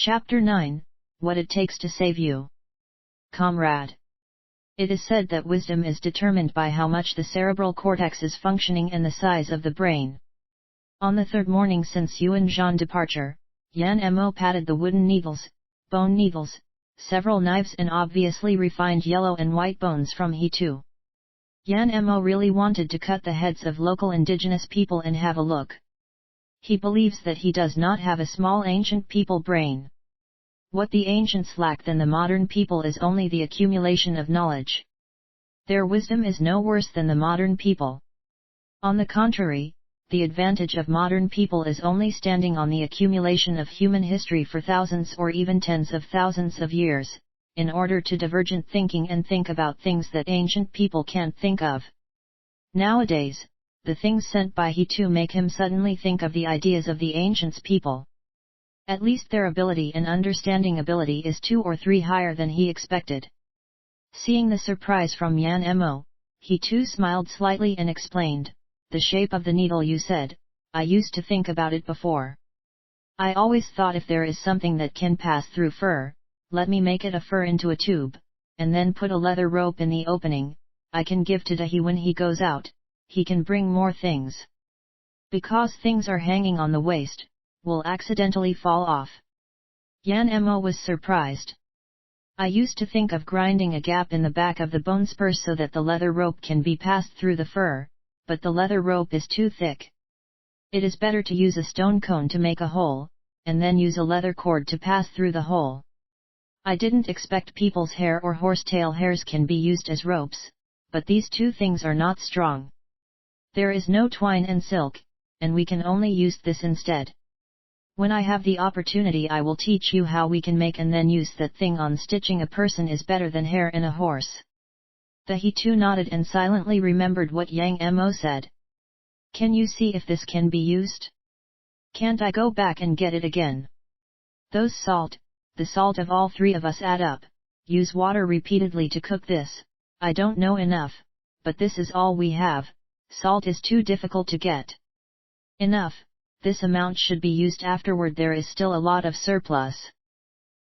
Chapter 9, What It Takes to Save You. Comrade. It is said that wisdom is determined by how much the cerebral cortex is functioning and the size of the brain. On the third morning since Yuan-Zhan's departure, Yan Mo patted the wooden needles, bone needles, several knives and obviously refined yellow and white bones from he too. Yan Mo really wanted to cut the heads of local indigenous people and have a look. He believes that he does not have a small ancient people brain. What the ancients lack than the modern people is only the accumulation of knowledge. Their wisdom is no worse than the modern people. On the contrary, the advantage of modern people is only standing on the accumulation of human history for thousands or even tens of thousands of years, in order to divergent thinking and think about things that ancient people can't think of. Nowadays, the things sent by he too make him suddenly think of the ideas of the ancients people. At least their ability and understanding ability is 2 or 3 higher than he expected. Seeing the surprise from Yan Mo, he too smiled slightly and explained, "The shape of the needle you said, I used to think about it before. I always thought if there is something that can pass through fur, let me make it a fur into a tube, and then put a leather rope in the opening, I can give to T.A.G when he goes out, he can bring more things. Because things are hanging on the waist, will accidentally fall off." Yan Mo was surprised. "I used to think of grinding a gap in the back of the bone spur so that the leather rope can be passed through the fur, but the leather rope is too thick. It is better to use a stone cone to make a hole, and then use a leather cord to pass through the hole. I didn't expect people's hair or horsetail hairs can be used as ropes, but these two things are not strong. There is no twine and silk, and we can only use this instead. When I have the opportunity I will teach you how we can make and then use that thing on stitching a person is better than hair in a horse." He too nodded and silently remembered what Yang Mo said. "Can you see if this can be used? Can't I go back and get it again? The salt of all 3 of us add up, use water repeatedly to cook this, I don't know enough, but this is all we have, salt is too difficult to get. Enough, this amount should be used afterward, there is still a lot of surplus."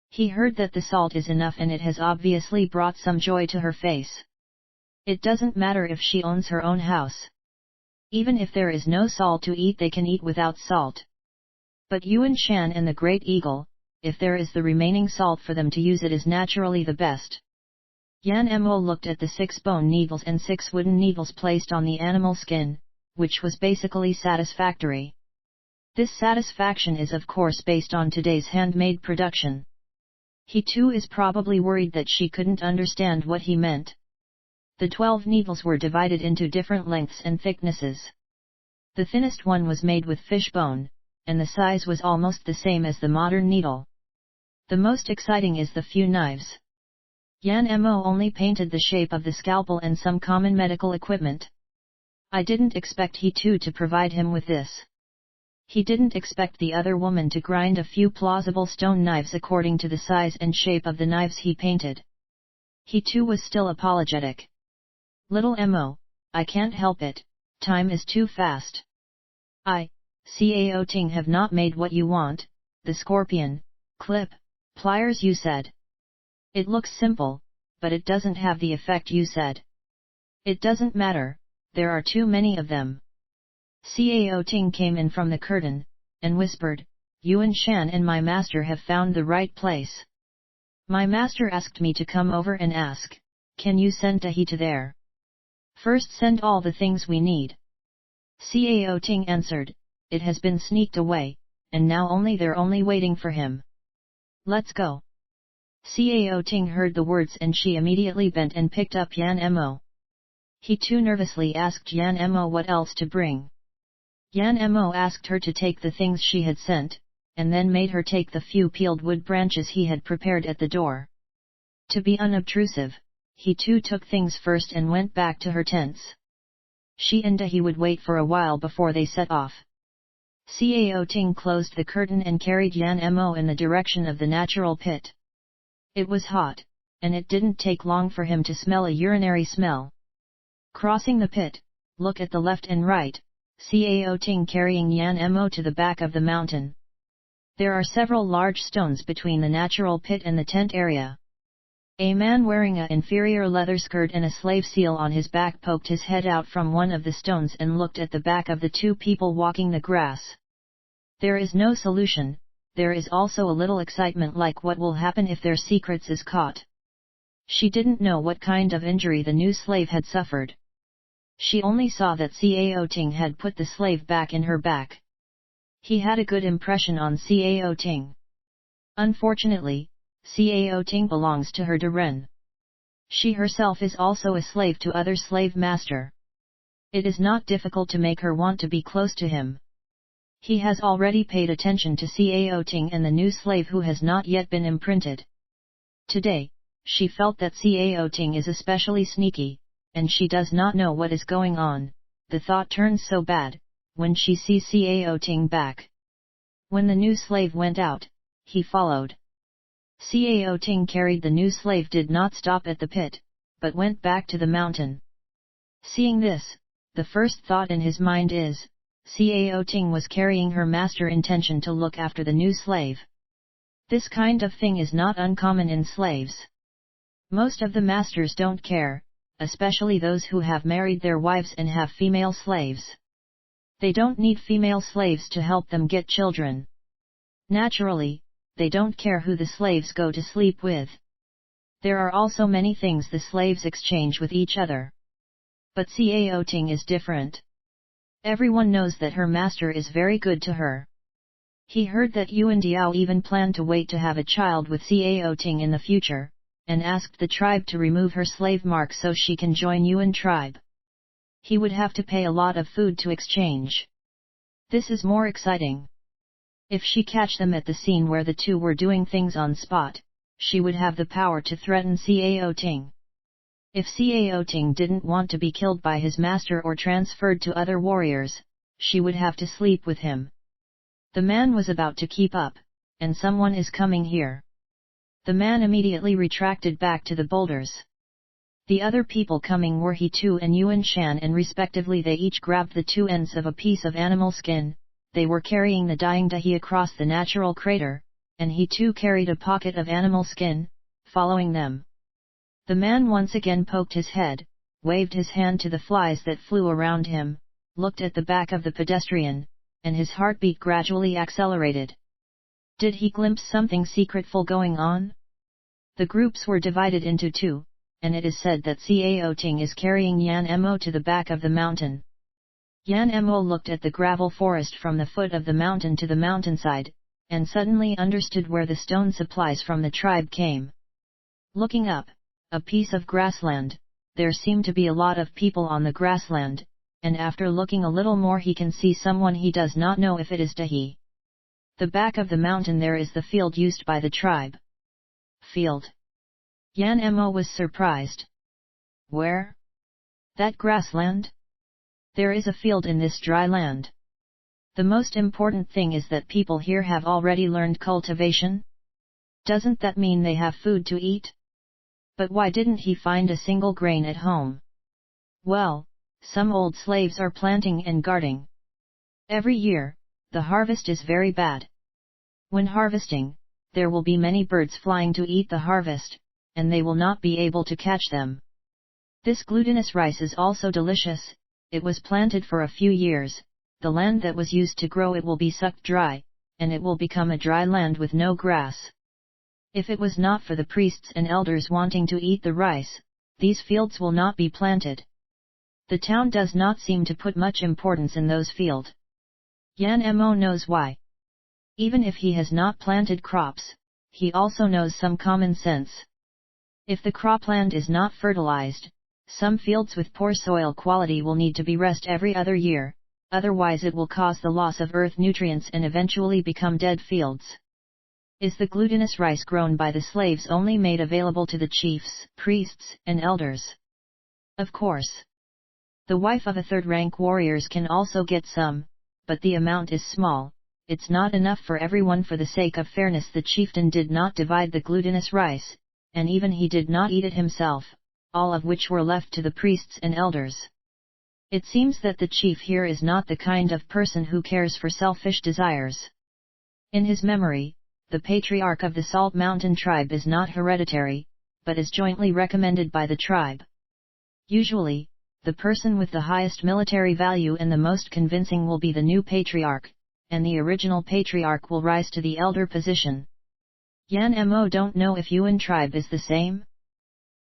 He heard that the salt is enough and it has obviously brought some joy to her face. It doesn't matter if she owns her own house. Even if there is no salt to eat they can eat without salt. But Yuan Shan and the Great Eagle, if there is the remaining salt for them to use it is naturally the best. Yan Mo looked at the 6 bone needles and 6 wooden needles placed on the animal skin, which was basically satisfactory. This satisfaction is of course based on today's handmade production. He too is probably worried that she couldn't understand what he meant. The 12 needles were divided into different lengths and thicknesses. The thinnest one was made with fish bone, and the size was almost the same as the modern needle. The most exciting is the few knives. Yan Mo only painted the shape of the scalpel and some common medical equipment. I didn't expect he too to provide him with this. He didn't expect the other woman to grind a few plausible stone knives according to the size and shape of the knives he painted. He too was still apologetic. "Little Mo, I can't help it, time is too fast. Cao have not made what you want, the scorpion, clip, pliers you said. It looks simple, but it doesn't have the effect you said. It doesn't matter, there are too many of them." Cao came in from the curtain, and whispered, "Yuan Shan and my master have found the right place. My master asked me to come over and ask, can you send T.A.G to there? First send all the things we need." Cao answered, "It has been sneaked away, and now they're only waiting for him. Let's go." Cao heard the words and she immediately bent and picked up Yan Mo. He too nervously asked Yan Mo what else to bring. Yan Mo asked her to take the things she had sent, and then made her take the few peeled wood branches he had prepared at the door. To be unobtrusive, he too took things first and went back to her tents. She and T.A.G would wait for a while before they set off. Cao closed the curtain and carried Yan Mo in the direction of the natural pit. It was hot, and it didn't take long for him to smell a urinary smell. Crossing the pit, look at the left and right, Cao carrying Yan Mo to the back of the mountain. There are several large stones between the natural pit and the tent area. A man wearing an inferior leather skirt and a slave seal on his back poked his head out from one of the stones and looked at the back of the two people walking the grass. There is no solution, there is also a little excitement, like what will happen if their secrets is caught. She didn't know what kind of injury the new slave had suffered. She only saw that Cao had put the slave back in her back. He had a good impression on Cao. Unfortunately, Cao belongs to her Daren. She herself is also a slave to other slave master. It is not difficult to make her want to be close to him. He has already paid attention to Cao and the new slave who has not yet been imprinted. Today, she felt that Cao is especially sneaky, and she does not know what is going on. The thought turns so bad, when she sees Cao back. When the new slave went out, he followed. Cao carried the new slave did not stop at the pit, but went back to the mountain. Seeing this, the first thought in his mind is, Cao was carrying her master intention to look after the new slave. This kind of thing is not uncommon in slaves. Most of the masters don't care, especially those who have married their wives and have female slaves. They don't need female slaves to help them get children. Naturally, they don't care who the slaves go to sleep with. There are also many things the slaves exchange with each other. But Cao is different. Everyone knows that her master is very good to her. He heard that Yuan Diao even planned to wait to have a child with Cao in the future, and asked the tribe to remove her slave mark so she can join Yuan tribe. He would have to pay a lot of food to exchange. This is more exciting. If she catch them at the scene where the two were doing things on spot, she would have the power to threaten Cao. If Cao didn't want to be killed by his master or transferred to other warriors, she would have to sleep with him. The man was about to keep up, and someone is coming here. The man immediately retracted back to the boulders. The other people coming were He Tu and Yuan Shan, and respectively they each grabbed the two ends of a piece of animal skin. They were carrying the dying Dahi across the natural crater, and He Tu carried a pocket of animal skin, following them. The man once again poked his head, waved his hand to the flies that flew around him, looked at the back of the pedestrian, and his heartbeat gradually accelerated. Did he glimpse something secretful going on? The groups were divided into two, and it is said that Cao is carrying Yan Mo to the back of the mountain. Yan Mo looked at the gravel forest from the foot of the mountain to the mountainside, and suddenly understood where the stone supplies from the tribe came. Looking up, a piece of grassland, there seem to be a lot of people on the grassland, and after looking a little more he can see someone he does not know if it is Dahi. The back of the mountain there is the field used by the tribe. Field. Yan Mo was surprised. Where? That grassland? There is a field in this dry land. The most important thing is that people here have already learned cultivation? Doesn't that mean they have food to eat? But why didn't he find a single grain at home? Well, some old slaves are planting and guarding. Every year, the harvest is very bad. When harvesting, there will be many birds flying to eat the harvest, and they will not be able to catch them. This glutinous rice is also delicious. It was planted for a few years, the land that was used to grow it will be sucked dry, and it will become a dry land with no grass. If it was not for the priests and elders wanting to eat the rice, these fields will not be planted. The town does not seem to put much importance in those fields. Yan Mo knows why. Even if he has not planted crops, he also knows some common sense. If the cropland is not fertilized, some fields with poor soil quality will need to be rest every other year, otherwise it will cause the loss of earth nutrients and eventually become dead fields. Is the glutinous rice grown by the slaves only made available to the chiefs, priests, and elders? Of course. The wife of a third-rank warriors can also get some, but the amount is small. It's not enough for everyone. For the sake of fairness the chieftain did not divide the glutinous rice, and even he did not eat it himself, all of which were left to the priests and elders. It seems that the chief here is not the kind of person who cares for selfish desires. In his memory, the patriarch of the Salt Mountain tribe is not hereditary, but is jointly recommended by the tribe. Usually, the person with the highest military value and the most convincing will be the new patriarch, and the original patriarch will rise to the elder position. Yan Mo don't know if Yuan tribe is the same?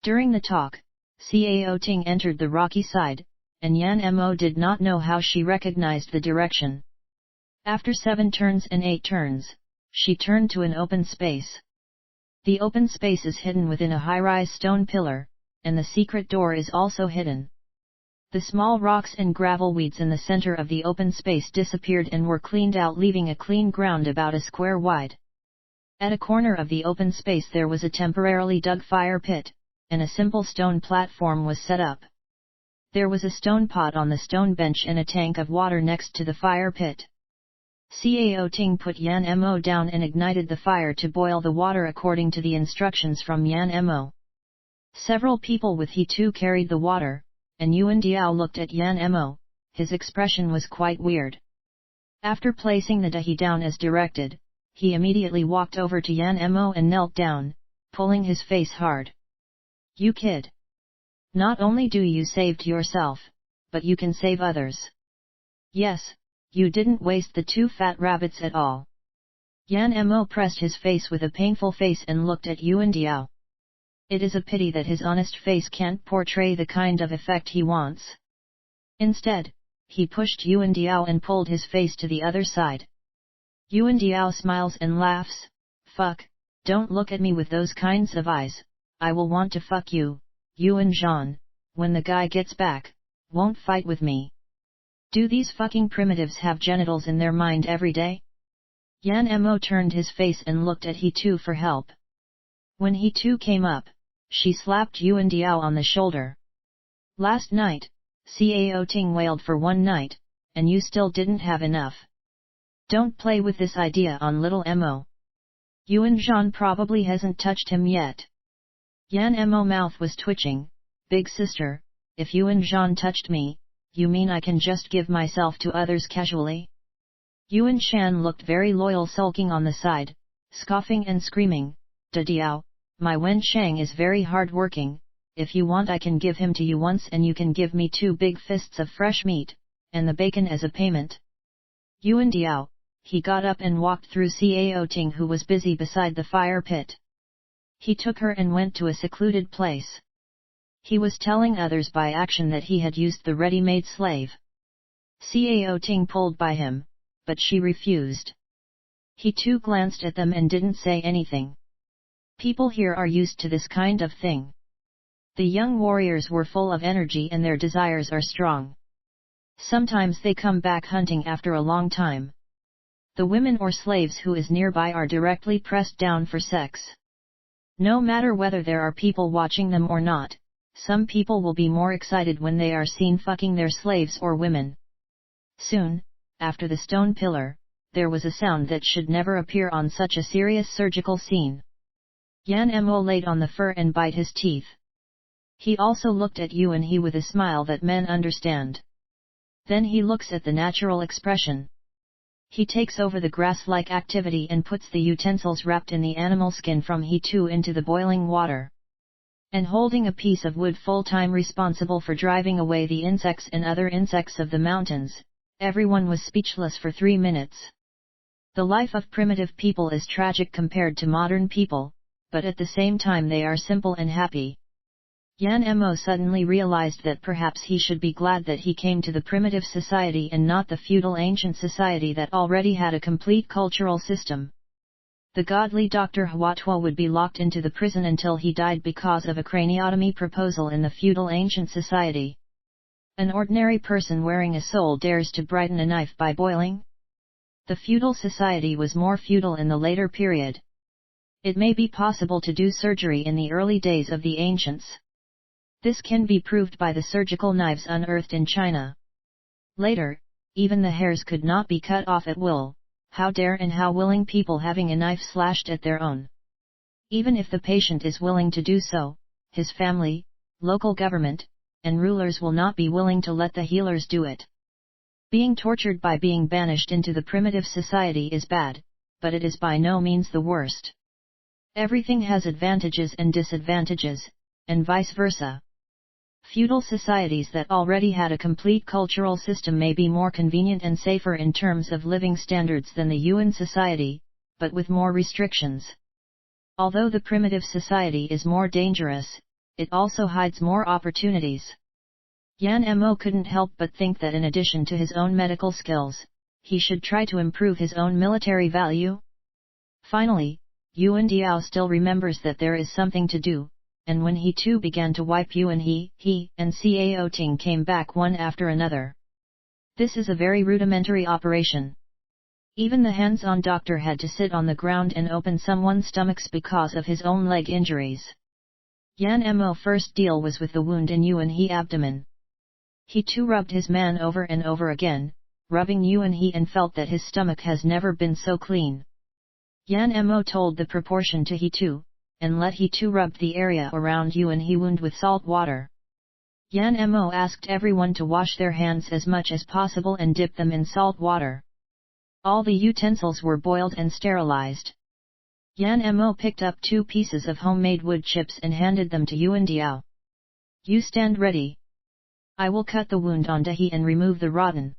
During the talk, Cao Ting entered the rocky side, and Yan Mo did not know how she recognized the direction. After 7 turns and 8 turns, she turned to an open space. The open space is hidden within a high-rise stone pillar, and the secret door is also hidden. The small rocks and gravel weeds in the center of the open space disappeared and were cleaned out, leaving a clean ground about a square wide. At a corner of the open space there was a temporarily dug fire pit, and a simple stone platform was set up. There was a stone pot on the stone bench and a tank of water next to the fire pit. Cao Ting put Yan Mo down and ignited the fire to boil the water according to the instructions from Yan Mo. Several people with he too carried the water, and Yuan Diao looked at Yan Mo. His expression was quite weird. After placing the dahi down as directed, he immediately walked over to Yan Mo and knelt down, pulling his face hard. "You kid! Not only do you saved yourself, but you can save others. Yes, you didn't waste the 2 fat rabbits at all." Yan Mo pressed his face with a painful face and looked at Yuan Diao. It is a pity that his honest face can't portray the kind of effect he wants. Instead, he pushed Yuan Diao and pulled his face to the other side. Yuan Diao smiles and laughs. "Fuck, don't look at me with those kinds of eyes, I will want to fuck you, Yuan Zhan, when the guy gets back, won't fight with me." Do these fucking primitives have genitals in their mind every day? Yan Mo turned his face and looked at he too for help. When he too came up, she slapped Yuan Diao on the shoulder. "Last night, Cao Ting wailed for 1 night, and you still didn't have enough. Don't play with this idea on little Mo. Yuan Zhan probably hasn't touched him yet." Yan Mo mouth was twitching. "Big sister, if Yuan Zhan touched me, you mean I can just give myself to others casually?" Yuan Shan looked very loyal, sulking on the side, scoffing and screaming, "Da Diao, my Wen Shang is very hard-working, if you want I can give him to you once and you can give me 2 big fists of fresh meat, and the bacon as a payment." Yuan Diao, he got up and walked through Cao Ting who was busy beside the fire pit. He took her and went to a secluded place. He was telling others by action that he had used the ready-made slave. Cao Ting pulled by him, but she refused. He too glanced at them and didn't say anything. People here are used to this kind of thing. The young warriors were full of energy and their desires are strong. Sometimes they come back hunting after a long time. The women or slaves who is nearby are directly pressed down for sex. No matter whether there are people watching them or not, some people will be more excited when they are seen fucking their slaves or women. Soon, after the stone pillar, there was a sound that should never appear on such a serious surgical scene. Yan Mo laid on the fur and bite his teeth. He also looked at Yuan He with a smile that men understand. Then he looks at the natural expression. He takes over the grass-like activity and puts the utensils wrapped in the animal skin from He too into the boiling water. And holding a piece of wood full-time responsible for driving away the insects and other insects of the mountains, everyone was speechless for 3 minutes. The life of primitive people is tragic compared to modern people, but at the same time they are simple and happy. Yan Mo suddenly realized that perhaps he should be glad that he came to the primitive society and not the feudal ancient society that already had a complete cultural system. The godly Dr. Huatua would be locked into the prison until he died because of a craniotomy proposal in the feudal ancient society. An ordinary person wearing a soul dares to brighten a knife by boiling? The feudal society was more feudal in the later period. It may be possible to do surgery in the early days of the ancients. This can be proved by the surgical knives unearthed in China. Later, even the hairs could not be cut off at will. How dare and how willing people having a knife slashed at their own. Even if the patient is willing to do so, his family, local government, and rulers will not be willing to let the healers do it. Being tortured by being banished into the primitive society is bad, but it is by no means the worst. Everything has advantages and disadvantages, and vice versa. Feudal societies that already had a complete cultural system may be more convenient and safer in terms of living standards than the Yuan society, but with more restrictions. Although the primitive society is more dangerous, it also hides more opportunities. Yan Mo couldn't help but think that in addition to his own medical skills, he should try to improve his own military value. Finally, Yuan Diao still remembers that there is something to do, and when he too began to wipe Yuan he and Cao Ting came back one after another. This is a very rudimentary operation. Even the hands-on doctor had to sit on the ground and open someone's stomachs because of his own leg injuries. Yan Mo's first deal was with the wound in Yuan He's abdomen. He too rubbed his man over and over again, rubbing Yuan He, and felt that his stomach has never been so clean. Yan Mo told the proportion to He too, and let He too rub the area around Yuan He wound with salt water. Yan Mo asked everyone to wash their hands as much as possible and dip them in salt water. All the utensils were boiled and sterilized. Yan Mo picked up 2 pieces of homemade wood chips and handed them to Yuan Diao. You stand ready. I will cut the wound on He and remove the rotten.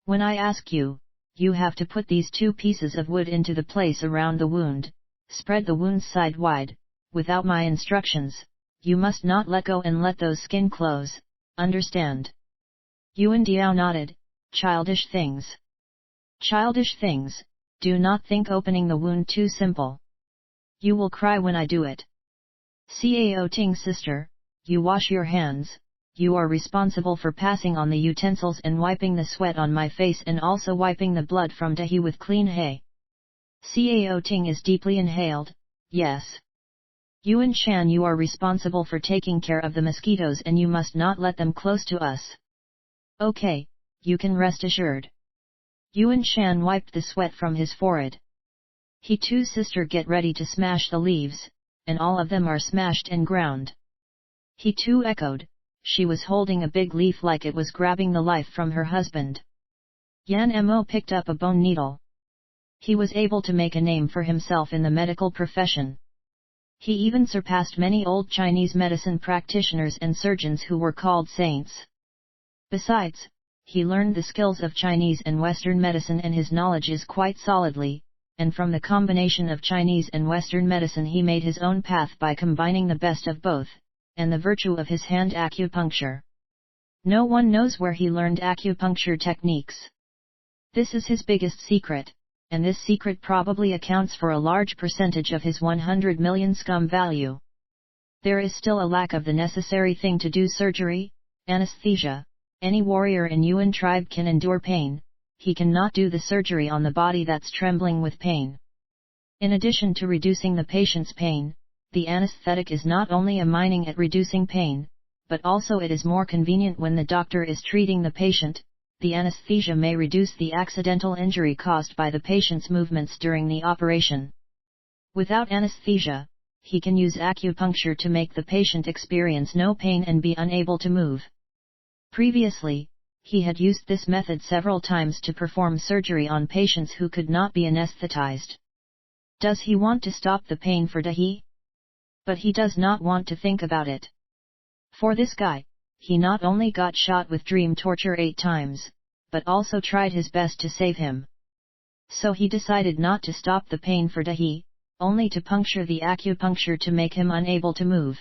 When I ask you, you have to put these 2 pieces of wood into the place around the wound, spread the wounds side wide, without my instructions, you must not let go and let those skin close, understand? Yuan Diao nodded. Childish things. Childish things, do not think opening the wound too simple. You will cry when I do it. Cao Ting's sister, you wash your hands, you are responsible for passing on the utensils and wiping the sweat on my face and also wiping the blood from He with clean hay. Cao Ting is deeply inhaled, yes. Yuan Shan, you are responsible for taking care of the mosquitoes and you must not let them close to us. Okay, you can rest assured. Yuan Shan wiped the sweat from his forehead. He too, sister, get ready to smash the leaves, and all of them are smashed and ground. He too echoed. She was holding a big leaf like it was grabbing the life from her husband. Yan Mo picked up a bone needle. He was able to make a name for himself in the medical profession. He even surpassed many old Chinese medicine practitioners and surgeons who were called saints. Besides, he learned the skills of Chinese and Western medicine, and his knowledge is quite solidly, and from the combination of Chinese and Western medicine he made his own path by combining the best of both, and the virtue of his hand acupuncture. No one knows where he learned acupuncture techniques. This is his biggest secret, and this secret probably accounts for a large percentage of his 100 million scum value. There is still a lack of the necessary thing to do surgery, anesthesia. Any warrior in Yuan tribe can endure pain, he cannot do the surgery on the body that's trembling with pain. In addition to reducing the patient's pain, the anesthetic is not only aiming at reducing pain, but also it is more convenient when the doctor is treating the patient. The anesthesia may reduce the accidental injury caused by the patient's movements during the operation. Without anesthesia, he can use acupuncture to make the patient experience no pain and be unable to move. Previously, he had used this method several times to perform surgery on patients who could not be anesthetized. Does he want to stop the pain for He? But he does not want to think about it. For this guy, he not only got shot with dream torture 8 times, but also tried his best to save him. So he decided not to stop the pain for He, only to puncture the acupuncture to make him unable to move.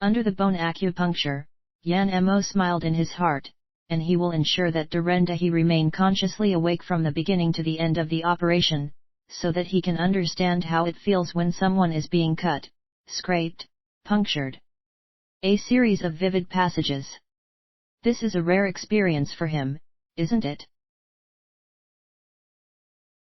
Under the bone acupuncture, Yan Mo smiled in his heart, and he will ensure that He remain consciously awake from the beginning to the end of the operation, so that he can understand how it feels when someone is being cut, scraped, punctured. A series of vivid passages. This is a rare experience for him, isn't it?